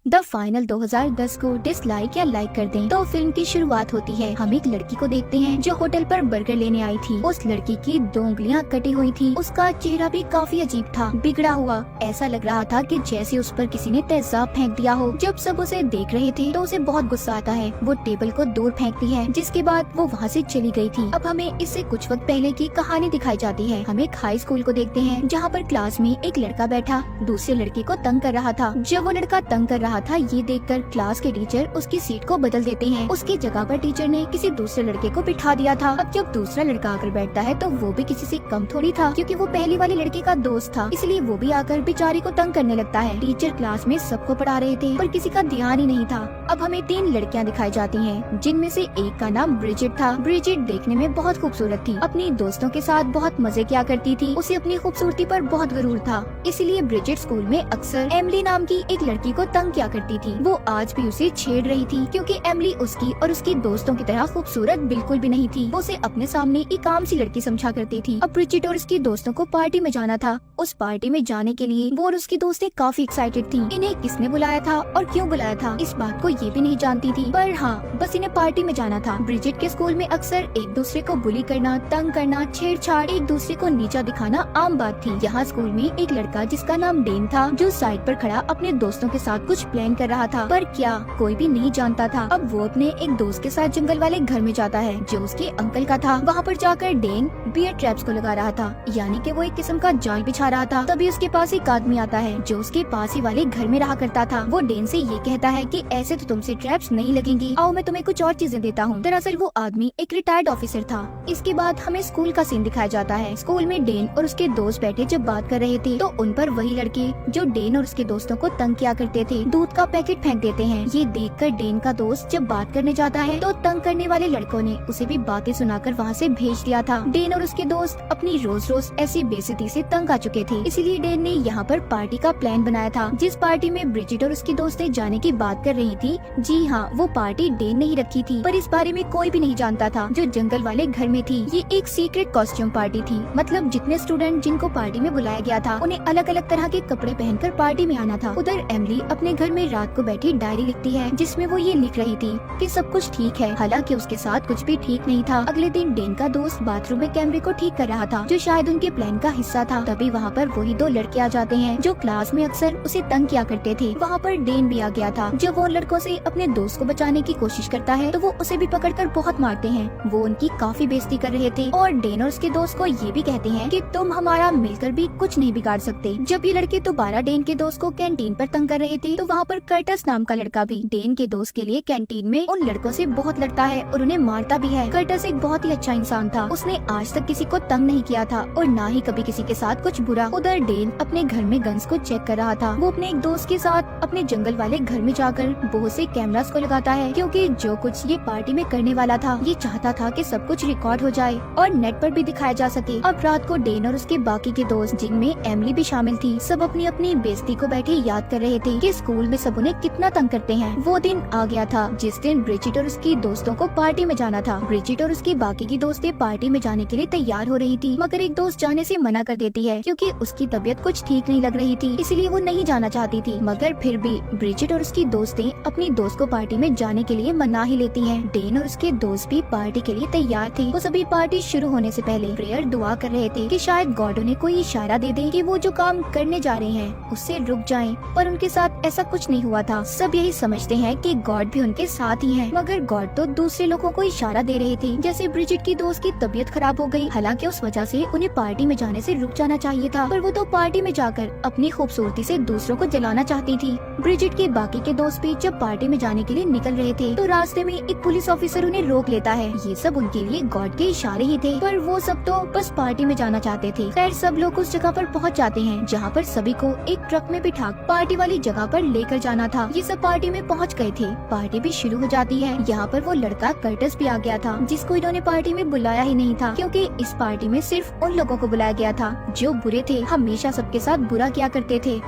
The final 2010 को dislike या like कर दें तो फिल्म की शुरुआत होती है। हम एक लड़की को देखते हैं जो होटल पर बर्गर लेने आई थी। उस लड़की की 2 उंगलियां कटी हुई थी। उसका चेहरा भी काफी अजीब था, बिगड़ा हुआ। ऐसा लग रहा था कि जैसे उस पर किसी ने तेजाब फेंक दिया हो। जब सब उसे देख रहे थे तो उसे बहुत गुस्सा आता है। वो टेबल को दूर फेंकती है, जिसके बाद वो वहाँ से चली गई थी। अब हमें इससे कुछ वक्त पहले की कहानी दिखाई जाती है। हम एक हाई स्कूल को देखते हैं जहाँ पर क्लास में एक लड़का बैठा दूसरे लड़के को तंग कर रहा था। जब वो लड़का तंग कर रहा था ये देखकर क्लास के टीचर उसकी सीट को बदल देते हैं। उसकी जगह पर टीचर ने किसी दूसरे लड़के को बिठा दिया था। अब जब दूसरा लड़का आकर बैठता है तो वो भी किसी से कम थोड़ी था, क्योंकि वो पहले वाले लड़के का दोस्त था, इसलिए वो भी आकर बेचारे को तंग करने लगता है। टीचर क्लास में सबको पढ़ा रहे थे पर किसी का ध्यान ही नहीं था। अब हमें 3 लड़कियां दिखाई जाती हैं, जिनमें से एक का नाम ब्रिजिट था। ब्रिजिट देखने में बहुत खूबसूरत थी, अपनी दोस्तों के साथ बहुत मजे किया करती थी। उसे अपनी खूबसूरती पर बहुत गुरूर था, इसलिए ब्रिजिट स्कूल में अक्सर एमिली नाम की एक लड़की को तंग किया करती थी। वो आज भी उसे छेड़ रही थी, क्योंकि एमिली उसकी और उसकी दोस्तों की तरह खूबसूरत बिल्कुल भी नहीं थी। वो उसे अपने सामने एक आम सी लड़की समझा करती थी। अब ब्रिजिट और उसकी दोस्तों को पार्टी में जाना था। उस पार्टी में जाने के लिए वो और उसकी दोस्तें काफी एक्साइटेड थी। इन्हें किसने बुलाया था और क्यों बुलाया था इस बात को ये भी नहीं जानती थी, पर हाँ, बस इन्हें पार्टी में जाना था। ब्रिजिट के स्कूल में अक्सर एक दूसरे को बुली करना, तंग करना, छेड़छाड़, एक दूसरे को नीचा दिखाना आम बात थी। यहाँ स्कूल में एक लड़का जिसका नाम डेन था, जो साइड पर खड़ा अपने दोस्तों के साथ कुछ प्लान कर रहा था, पर क्या कोई भी नहीं जानता था। अब वो अपने एक दोस्त के साथ जंगल वाले घर में जाता है जो उसके अंकल का था। वहाँ पर जाकर डेन बियर ट्रैप्स को लगा रहा था, यानी कि वो एक किस्म का जाल बिछा रहा था। तभी उसके पास एक आदमी आता है जो उसके पास ही वाले घर में रहा करता था। वो डेन से ये कहता है कि ऐसे तो तुमसे ट्रैप्स नहीं लगेंगी, आओ मैं तुम्हें कुछ और चीजें देता हूँ। दरअसल वो आदमी एक रिटायर्ड ऑफिसर था। इसके बाद हमें स्कूल का सीन दिखाया जाता है। स्कूल में डेन और उसके दोस्त बैठे जब बात कर रहे थे तो उन पर वही लड़के जो डेन और उसके दोस्तों को तंग किया करते थे दूध का पैकेट फेंक देते हैं। ये देखकर डेन का दोस्त जब बात करने जाता है तो तंग करने वाले लड़कों ने उसे भी बातें सुनाकर वहाँ से भेज दिया था। डेन और उसके दोस्त अपनी रोज रोज ऐसी बेइज्जती से तंग आ चुके थे, इसलिए डेन ने यहाँ पर पार्टी का प्लान बनाया था, जिस पार्टी में ब्रिजिट और उसकी दोस्तें जाने की बात कर रही थी। जी हाँ, वो पार्टी डेन ने ही रखी थी, पर इस बारे में कोई भी नहीं जानता था जो जंगल वाले घर में थी। ये एक सीक्रेट कॉस्ट्यूम पार्टी थी, मतलब जितने स्टूडेंट जिनको पार्टी में बुलाया गया था उन्हें अलग अलग तरह के कपड़े पहनकर पार्टी में आना था। उधर एमिली अपने घर में रात को बैठी डायरी लिखती है, जिसमें वो ये लिख रही थी कि सब कुछ ठीक है, हालांकि उसके साथ कुछ भी ठीक नहीं था। अगले दिन डेन का दोस्त बाथरूम में कैमरे को ठीक कर रहा था, जो शायद उनके प्लान का हिस्सा था। तभी वहाँ पर वही 2 लड़के आ जाते हैं जो क्लास में अक्सर उसे तंग किया करते थे। वहाँ पर डेन भी आ गया था। जब वो लड़कों से अपने दोस्त को बचाने की कोशिश करता है तो वो उसे भी पकड़कर बहुत मारते हैं। वो उनकी काफी बेइज्जती कर रहे थे और डेन और उसके दोस्त को ये भी कहते हैं कि तुम हमारा मिलकर भी कुछ नहीं बिगाड़ सकते। जब ये लड़के दोबारा डेन के दोस्त को कैंटीन पर तंग कर रहे थे तो वहाँ पर कर्टस नाम का लड़का भी डेन के दोस्त के लिए कैंटीन में उन लड़कों से बहुत लड़ता है और उन्हें मारता भी है। कर्टस एक बहुत ही अच्छा इंसान था, उसने आज तक किसी को तंग नहीं किया था और ना ही कभी किसी के साथ कुछ बुरा। उधर डेन अपने घर में गन्स को चेक कर रहा था। वो अपने एक दोस्त के साथ अपने जंगल वाले घर में जाकर बहुत से कैमरास को लगाता है, क्योंकि जो कुछ ये पार्टी में करने वाला था ये चाहता था कि सब कुछ रिकॉर्ड हो जाए और नेट पर भी दिखाया जा सके। अब रात को डेन और उसके बाकी के दोस्त, जिनमें एमिली भी शामिल थी, सब अपनी अपनी बेइज्जती को बैठे याद कर रहे थे कि स्कूल में सब उन्हें कितना तंग करते हैं। वो दिन आ गया था जिस दिन ब्रिजिट और उसकी दोस्तों को पार्टी में जाना था। ब्रिजिट और उसकी बाकी की दोस्तें पार्टी में जाने के लिए तैयार हो रही थी, मगर एक दोस्त जाने से मना कर देती है, क्योंकि उसकी तबीयत कुछ ठीक नहीं लग रही थी, इसलिए वो नहीं जाना चाहती थी। मगर फिर भी ब्रिजिट और उसकी दोस्तें अपनी दोस्त को पार्टी में जाने के लिए मना ही लेती हैं। डेन और उसके दोस्त भी पार्टी के लिए तैयार थे। वो सभी पार्टी शुरू होने से पहले प्रेयर दुआ कर रहे थे कि शायद गॉड उन्हें कोई इशारा दे दे कि वो जो काम करने जा रहे हैं उससे रुक जाएं, पर उनके साथ ऐसा कुछ नहीं हुआ था। सब यही समझते हैं कि गॉड भी उनके साथ ही है, मगर गॉड तो दूसरे लोगों को इशारा दे रहे थे। जैसे ब्रिजिट की दोस्त की तबीयत खराब हो गई, हालांकि उस वजह से उन्हें पार्टी में जाने से रुक जाना चाहिए था, पर वो तो पार्टी में जाकर अपनी खूबसूरती से दूसरों को जलाना चाहती थी। ब्रिजिट के बाकी के दोस्त भी जब पार्टी में जाने के लिए निकल रहे थे तो रास्ते में एक पुलिस ऑफिसर उन्हें रोक लेता है। ये सब उनके लिए गॉड के इशारे ही थे, पर वो सब तो बस पार्टी में जाना चाहते थे। खैर सब लोग उस जगह पर पहुंच जाते हैं जहाँ पर सभी को एक ट्रक में बिठा पार्टी वाली जगह पर लेकर जाना था। ये सब पार्टी में पहुँच गए थे। पार्टी भी शुरू हो जाती है। यहाँ पर वो लड़का कर्टस भी आ गया था, जिसको इन्होंने पार्टी में बुलाया ही नहीं था, क्योंकि इस पार्टी में सिर्फ उन लोगों को बुलाया गया था जो बुरे थे, हमेशा सबके साथ बुरा किया करते थे।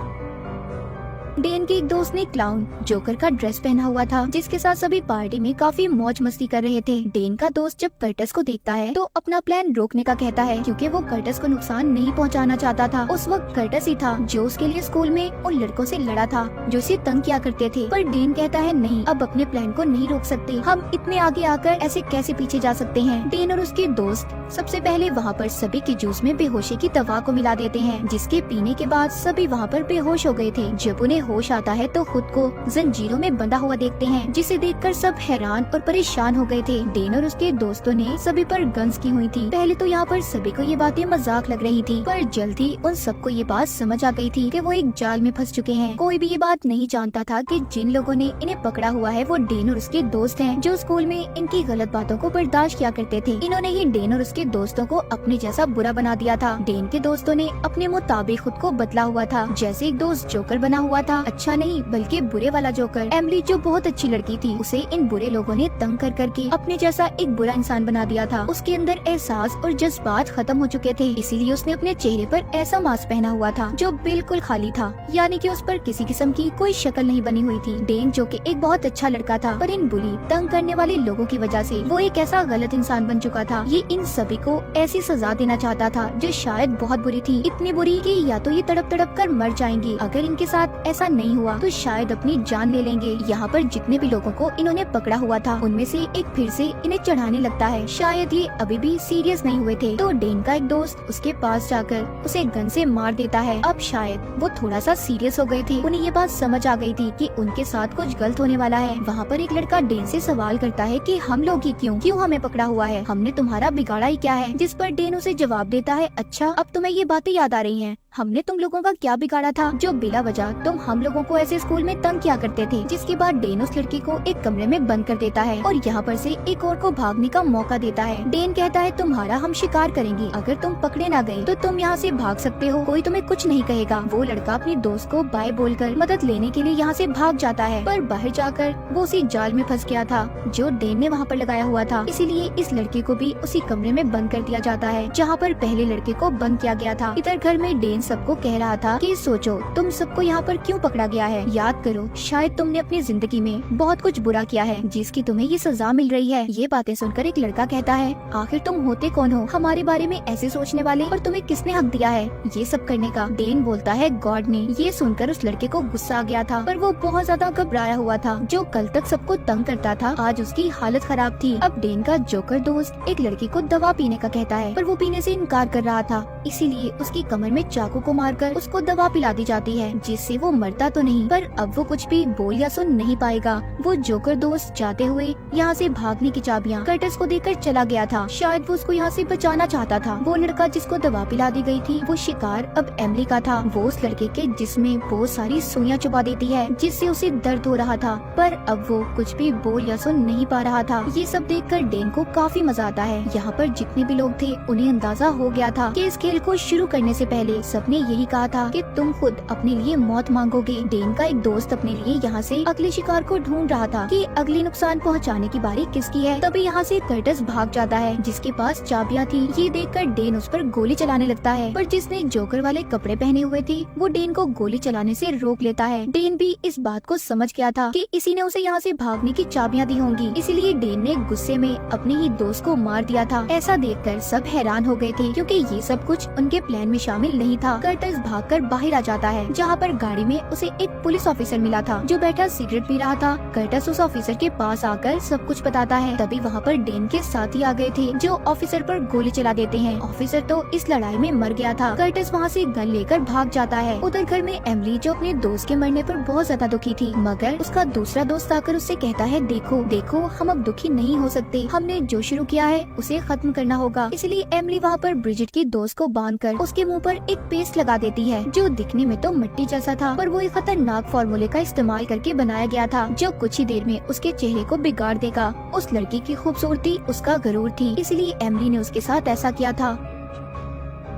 डेन के एक दोस्त ने क्लाउन जोकर का ड्रेस पहना हुआ था, जिसके साथ सभी पार्टी में काफी मौज मस्ती कर रहे थे। डेन का दोस्त जब कर्टस को देखता है तो अपना प्लान रोकने का कहता है, क्योंकि वो कर्टस को नुकसान नहीं पहुंचाना चाहता था। उस वक्त कर्टस ही था जो उसके लिए स्कूल में उन लड़कों से लड़ा था जो उसे तंग किया करते थे। पर डेन कहता है नहीं, अब अपने प्लान को नहीं रोक सकते, हम इतने आगे आकर ऐसे कैसे पीछे जा सकते हैं। डेन और उसके दोस्त सबसे पहले वहाँ पर सभी के जूस में बेहोशी की दवा को मिला देते हैं, जिसके पीने के बाद सभी वहाँ पर बेहोश हो गए थे। जब उन्हें होश आता है तो खुद को जंजीरों में बंधा हुआ देखते हैं, जिसे देखकर सब हैरान और परेशान हो गए थे। डेन और उसके दोस्तों ने सभी पर गन्स की हुई थी। पहले तो यहाँ पर सभी को ये बातें मजाक लग रही थी, पर जल्दी उन सबको ये बात समझ आ गई थी कि वो एक जाल में फंस चुके हैं। कोई भी ये बात नहीं जानता था कि जिन लोगों ने इन्हें पकड़ा हुआ है वो डेन और उसके दोस्त हैं, जो स्कूल में इनकी गलत बातों को बर्दाश्त किया करते थे। इन्होंने ही डेन और उसके दोस्तों को अपने जैसा बुरा बना दिया था। डेन के दोस्तों ने अपने मुताबिक खुद को बदला हुआ था, जैसे एक दोस्त जोकर बना हुआ था, अच्छा नहीं बल्कि बुरे वाला जोकर। एमिली जो बहुत अच्छी लड़की थी, उसे इन बुरे लोगों ने तंग कर करके अपने जैसा एक बुरा इंसान बना दिया था। उसके अंदर एहसास और जज्बात खत्म हो चुके थे, इसीलिए उसने अपने चेहरे पर ऐसा मास्क पहना हुआ था जो बिल्कुल खाली था, यानी कि उस पर किसी किस्म की कोई शक्ल नहीं बनी हुई थी। डेन जो कि एक बहुत अच्छा लड़का था, पर इन बुली तंग करने वाले लोगों की वजह से वो एक ऐसा गलत इंसान बन चुका था। ये इन सभी को ऐसी सजा देना चाहता था जो शायद बहुत बुरी थी, इतनी बुरी कि या तो ये तड़प तड़प कर मर जाएंगे, अगर इनके साथ ऐसा नहीं हुआ तो शायद अपनी जान ले लेंगे। यहाँ पर जितने भी लोगों को इन्होंने पकड़ा हुआ था उनमें से एक फिर से इन्हें चढ़ाने लगता है, शायद ये अभी भी सीरियस नहीं हुए थे। तो डेन का एक दोस्त उसके पास जाकर उसे गन से मार देता है। अब शायद वो थोड़ा सा सीरियस हो गए थे, उन्हें ये बात समझ आ गई थी कि उनके साथ कुछ गलत होने वाला है। वहाँ पर एक लड़का डेन से सवाल करता है कि हम लोग ही क्यों हमें पकड़ा हुआ है, हमने तुम्हारा बिगाड़ा ही क्या है। जिस पर डेन उसे जवाब देता है, अच्छा अब तुम्हें ये बातें याद आ रही हैं, हमने तुम लोगों का क्या बिगाड़ा था जो बिला वजह तुम हम लोगों को ऐसे स्कूल में तंग किया करते थे। जिसके बाद डेन उस लड़की को एक कमरे में बंद कर देता है और यहाँ पर से एक और को भागने का मौका देता है। डेन कहता है तुम्हारा हम शिकार करेंगे, अगर तुम पकड़े ना गए तो तुम यहाँ से भाग सकते हो, कोई तुम्हें कुछ नहीं कहेगा। वो लड़का अपने दोस्त को बाय बोलकर मदद लेने के लिए यहाँ से भाग जाता है, पर बाहर जाकर वो उसी जाल में फंस गया था जो डेन ने वहाँ पर लगाया हुआ था। इसीलिए इस लड़के को भी उसी कमरे में बंद कर दिया जाता है जहाँ पर पहले लड़के को बंद किया गया था। इधर घर में डेन सबको कह रहा था कि सोचो तुम सबको यहाँ पर क्यों पकड़ा गया है, याद करो शायद तुमने अपनी जिंदगी में बहुत कुछ बुरा किया है जिसकी तुम्हें ये सजा मिल रही है। ये बातें सुनकर एक लड़का कहता है, आखिर तुम होते कौन हो हमारे बारे में ऐसे सोचने वाले, और तुम्हें किसने हक दिया है ये सब करने का। डेन बोलता है गॉड ने। ये सुनकर उस लड़के को गुस्सा आ गया था, पर वो बहुत ज्यादा घबराया हुआ था। जो कल तक सबको तंग करता था आज उसकी हालत खराब थी। अब डेन का जोकर दोस्त एक लड़की को दवा पीने का कहता है, पर वो पीने से इनकार कर रहा था, इसीलिए उसकी कमर में चाकू को मारकर उसको दवा पिला दी जाती है, जिससे वो मरता तो नहीं पर अब वो कुछ भी बोल या सुन नहीं पाएगा। वो जोकर दोस्त जाते हुए यहाँ से भागने की चाबियाँ कर्टस को देकर चला गया था, शायद वो उसको यहाँ से बचाना चाहता था। वो लड़का जिसको दवा पिला दी गई थी वो शिकार अब एमिली का था। वो उस लड़के के जिस्म बहुत सारी सुइयां चुबा देती है जिससे उसे दर्द हो रहा था, पर अब वो कुछ भी बोल या सुन नहीं पा रहा था। ये सब देखकर डेन को काफी मजा आता है। यहाँ पर जितने भी लोग थे उन्हें अंदाजा हो गया था कि इस खेल को शुरू करने से पहले सबने यही कहा था कि तुम खुद अपने लिए मौत मांगोगे। डेन का एक दोस्त अपने लिए यहाँ से अगले शिकार को ढूंढ रहा था कि अगली नुकसान पहुँचाने की बारी किसकी है। तभी यहाँ से कर्टस भाग जाता है जिसके पास चाबियां थी। ये देखकर डेन उस पर गोली चलाने लगता है, पर जिसने जोकर वाले कपड़े पहने हुए थे वो डेन को गोली चलाने से रोक लेता है। डेन भी इस बात को समझ गया था कि इसी ने उसे यहाँ से भागने की चाबियां दी होंगी, इसलिए डेन ने गुस्से में अपने ही दोस्त को मार दिया था। ऐसा देखकर सब हैरान हो गए थे क्योंकि ये सब कुछ उनके प्लान में शामिल नहीं था। कर्टस भागकर बाहर आ जाता है जहाँ पर गाड़ी में उसे एक पुलिस ऑफिसर मिला था जो बैठा सिगरेट पी रहा था। कर्टस उस ऑफिसर के पास आकर सब कुछ बताता है। तभी वहाँ पर डेन के साथी आ गए थे जो ऑफिसर पर गोली चला देते हैं। ऑफिसर तो इस लड़ाई में मर गया था। कर्टस वहाँ से गन लेकर भाग जाता है। उधर घर में एमिली जो अपने दोस्त के मरने पर बहुत ज्यादा दुखी थी, मगर उसका दूसरा दोस्त आकर उससे कहता है देखो देखो हम अब दुखी नहीं हो सकते, हमने जो शुरू किया है उसे खत्म करना होगा। इसलिए एमिली वहाँ पर ब्रिजिट की दोस्त को बांधकर उसके मुंह पर एक पेस्ट लगा देती है जो दिखने में तो मिट्टी जैसा था, पर वो एक खतरनाक फॉर्मूले का इस्तेमाल करके बनाया गया था जो कुछ ही देर में उसके चेहरे को बिगाड़ देगा। उस लड़की की खूबसूरती उसका गरूर थी, इसलिए एमिली ने उसके साथ ऐसा किया था।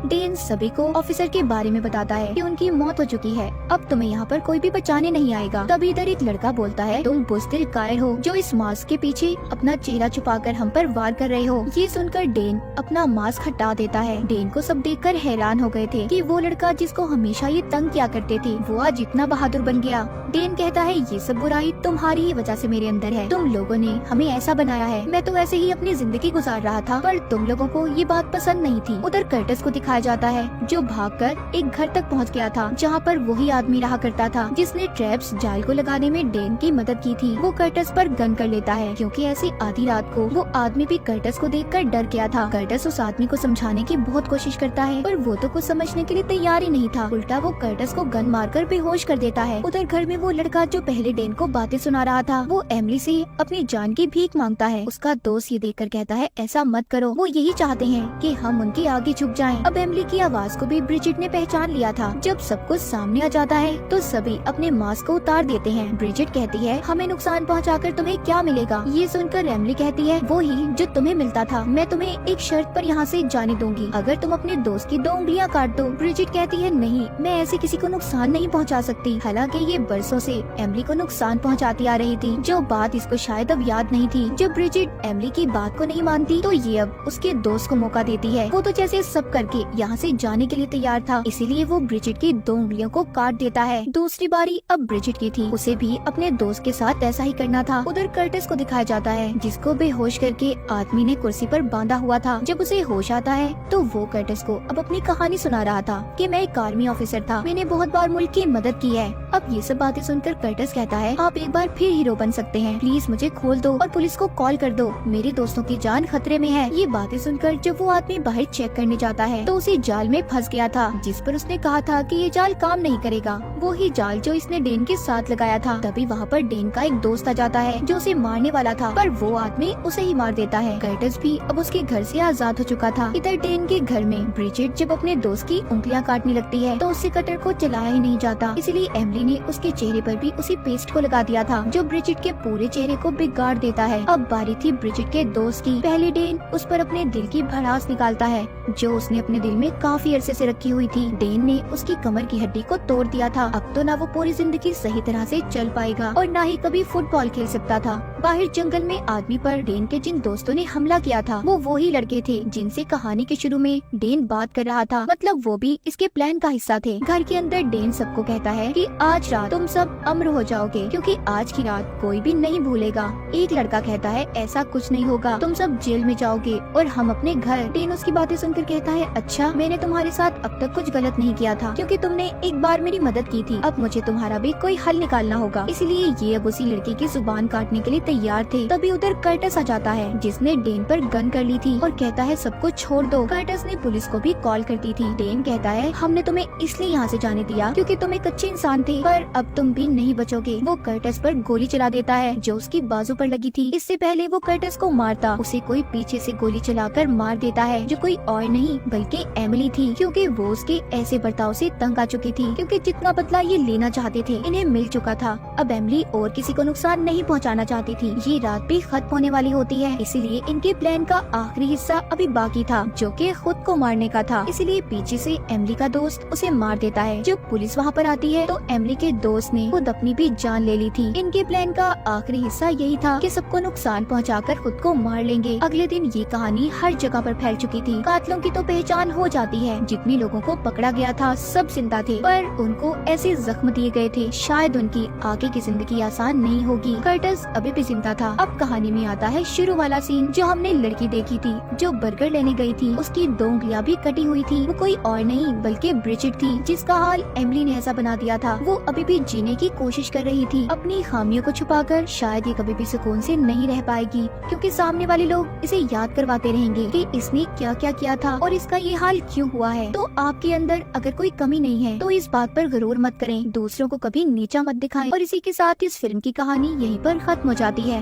डेन सभी को ऑफिसर के बारे में बताता है कि उनकी मौत हो चुकी है, अब तुम्हें यहाँ पर कोई भी बचाने नहीं आएगा। तभी इधर एक लड़का बोलता है, तुम बुज़दिल कायर हो जो इस मास्क के पीछे अपना चेहरा छुपाकर हम पर वार कर रहे हो। ये सुनकर डेन अपना मास्क हटा देता है। डेन को सब देखकर हैरान हो गए थे कि वो लड़का जिसको हमेशा ये तंग किया करते थे वो आज इतना बहादुर बन गया। डेन कहता है, ये सब बुराई तुम्हारी ही वजह से मेरे अंदर है, तुम लोगों ने हमें ऐसा बनाया है। मैं तो ऐसे ही अपनी जिंदगी गुजार रहा था, पर तुम लोगों को ये बात पसंद नहीं थी। उधर कर्टिस को दिखाया जाता है जो भागकर एक घर तक पहुंच गया था जहां पर वही आदमी रहा करता था जिसने ट्रैप्स जाल को लगाने में डेन की मदद की थी। वो कर्टिस पर गन कर लेता है क्योंकि ऐसी आधी रात को वो आदमी भी कर्टिस को देखकर डर गया था। कर्टिस उस आदमी को समझाने की बहुत कोशिश करता है पर वो तो कुछ समझने के लिए तैयार ही नहीं था। उल्टा वो कर्टिस को गन मारकर बेहोश कर देता है। उधर घर में वो लड़का जो पहले डेन को बातें सुना रहा था वो एमिली से अपनी जान की भीख मांगता है। उसका दोस्त ये देखकर कहता है, ऐसा मत करो, वो यही चाहते हैं कि हम उनके आगे झुक जाएं। अब एमिली की आवाज को भी ब्रिजिट ने पहचान लिया था। जब सब कुछ सामने आ जाता है तो सभी अपने मास्क को उतार देते हैं। ब्रिजिट कहती है, हमें नुकसान पहुंचाकर तुम्हें क्या मिलेगा? ये सुनकर एमिली कहती है, वो ही जो तुम्हें मिलता था, मैं तुम्हें एक शर्त पर यहाँ से जाने दूंगी, अगर तुम अपने दोस्त की 2 उंगलियां काट दो। ब्रिजिट कहती है, नहीं, मैं ऐसे किसी को नुकसान नहीं पहुँचा सकती। हालांकि ये बरसों से एमिली को नुकसान पहुँचाती आ रही थी, जो बात इसको शायद अब याद नहीं थी। जब ब्रिजिट एमिली की बात को नहीं मानती तो ये अब उसके दोस्त को मौका देती है। वो तो जैसे सब करके यहाँ से जाने के लिए तैयार था, इसीलिए वो ब्रिजिट की 2 उंगलियों को काट देता है। दूसरी बारी अब ब्रिजिट की थी, उसे भी अपने दोस्त के साथ ऐसा ही करना था। उधर कर्टिस को दिखाया जाता है जिसको बेहोश करके आदमी ने कुर्सी पर बांधा हुआ था। जब उसे होश आता है तो वो कर्टिस को अब अपनी कहानी सुना रहा था कि मैं एक आर्मी ऑफिसर था, मैंने बहुत बार मुल्क की मदद की है। अब ये सब बातें सुनकर कर्टिस कहता है, आप एक बार फिर हीरो बन सकते हैं, प्लीज मुझे खोल दो और पुलिस को कॉल कर दो, मेरे दोस्तों की जान खतरे में है। ये बातें सुनकर जब वो आदमी बाहर चेक करने जाता है तो उसे जाल में फंस गया था जिस पर उसने कहा था कि ये जाल काम नहीं करेगा, वो ही जाल जो इसने डेन के साथ लगाया था। तभी वहाँ पर डेन का एक दोस्त आ जाता है जो उसे मारने वाला था, पर वो आदमी उसे ही मार देता है। कर्टिस भी अब उसके घर से आजाद हो चुका था। इधर डेन के घर में ब्रिजिट जब अपने दोस्त की उंगलियां काटने लगती है तो उससे कटर को चलाया ही नहीं जाता, इसलिए एमिली ने उसके चेहरे पर भी उसी पेस्ट को लगा दिया था जो ब्रिजिट के पूरे चेहरे को बिगाड़ देता है। अब बारी थी ब्रिजिट के दोस्त की। पहले डेन उस पर अपने दिल की भड़ास निकालता है जो उसने अपने दिल में काफी अरसे से रखी हुई थी। डेन ने उसकी कमर की हड्डी को तोड़ दिया था, अब तो ना वो पूरी जिंदगी सही तरह से चल पाएगा और ना ही कभी फुटबॉल खेल सकता था। बाहर जंगल में आदमी पर डेन के जिन दोस्तों ने हमला किया था वो ही लड़के थे जिनसे कहानी के शुरू में डेन बात कर रहा था, मतलब वो भी इसके प्लान का हिस्सा थे। घर के अंदर डेन सबको कहता है कि आज रात तुम सब अमर हो जाओगे क्योंकि आज की रात कोई भी नहीं भूलेगा। एक लड़का कहता है, ऐसा कुछ नहीं होगा, तुम सब जेल में जाओगे और हम अपने घर। डेन उसकी बातें सुनकर कहता है, अच्छा, मैंने तुम्हारे साथ अब तक कुछ गलत नहीं किया था क्योंकि तुमने एक बार मेरी मदद की थी, अब मुझे तुम्हारा भी कोई हल निकालना होगा। इसलिए ये अब उसी लड़के की जुबान काटने के लिए तैयार थे। तभी उधर कर्टिस आ जाता है जिसने डेन पर गन कर ली थी और कहता है सब कुछ छोड़ दो। कर्टिस ने पुलिस को भी कॉल कर दी थी। डेन कहता है, हमने तुम्हें इसलिए यहाँ से जाने दिया क्योंकि तुम एक अच्छे इंसान थे, पर अब तुम भी नहीं बचोगे। वो कर्टिस पर गोली चला देता है जो उसकी बाजू पर लगी थी। इससे पहले वो कर्टिस को मारता उसे कोई पीछे से गोली चलाकर मार देता है जो कोई और नहीं बल्कि एमिली थी, क्योंकि वो उसके ऐसे बर्ताव से तंग आ चुकी थी, क्योंकि जितना बदला ये लेना चाहते थे इन्हें मिल चुका था। अब एमिली और किसी को नुकसान नहीं पहुंचाना चाहती थी। ये रात भी खत्म होने वाली होती है, इसीलिए इनके प्लान का आखिरी हिस्सा अभी बाकी था जो कि खुद को मारने का था। इसलिए पीछे से एमिली का दोस्त उसे मार देता है। जब पुलिस वहाँ पर आती है तो एमिली के दोस्त ने खुद अपनी भी जान ले ली थी। इनके प्लान का आखिरी हिस्सा यही था कि सबको नुकसान पहुंचाकर खुद को मार लेंगे। अगले दिन ये कहानी हर जगह पर फैल चुकी थी। कातिलों की तो पहचान हो जाती है, जितने लोगों को पकड़ा गया था सब जिंदा थे, पर उनको ऐसे जख्म दिए गए थे शायद उनकी आगे की जिंदगी आसान नहीं होगी। कर्टिस अभी भी जिंदा था। अब कहानी में आता है शुरू वाला सीन, जो हमने लड़की देखी थी जो बर्गर लेने गई थी, उसकी 2 उंगलियां भी कटी हुई थी। वो कोई और नहीं बल्कि ब्रिजिट थी, जिसका हाल एमिली ने ऐसा बना दिया था। वो अभी भी जीने की कोशिश कर रही थी अपनी खामियों को छुपाकर। शायद ये कभी भी सुकून से नहीं रह पाएगी, क्योंकि सामने वाले लोग इसे याद करवाते रहेंगे कि इसने क्या क्या किया था और इसका ये हाल क्यों हुआ है। तो आपके अंदर अगर कोई कमी नहीं है तो इस बात पर गरूर मत करें, दूसरों को कभी नीचा मत दिखाएं। और इसी के साथ इस फिल्म की कहानी यहीं पर खत्म हो जाती है।